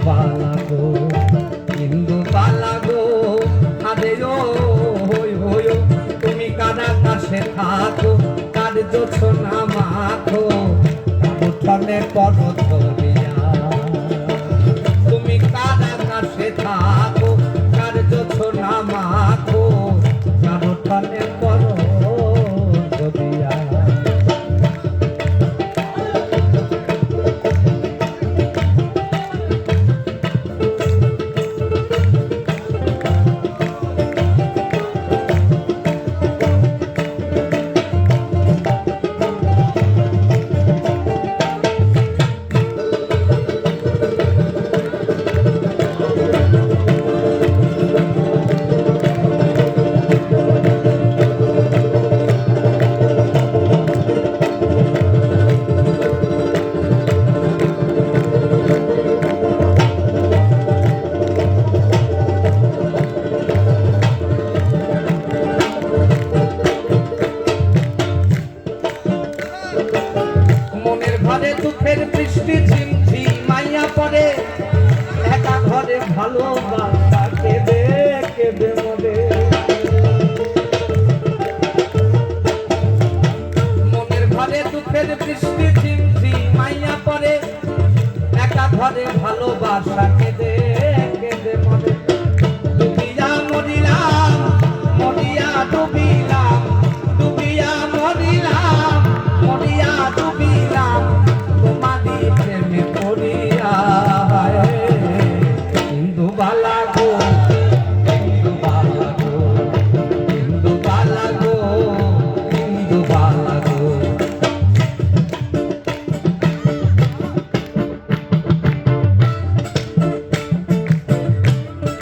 বালা গো ইন্দু বালা গো আরে ও হই হই তুমি কার আকাশে থাকো কার জোছনা মাখো উঠানে পড়ো ধরিয়া তুমি কার আকাশে থাকো কার জোছনা মাখো কার উঠানে পড়ো ধরিয়া দুঃখের বৃষ্টি ঝিমঝিমাইয়া পড়ে একা ঘরে ভালোবাসা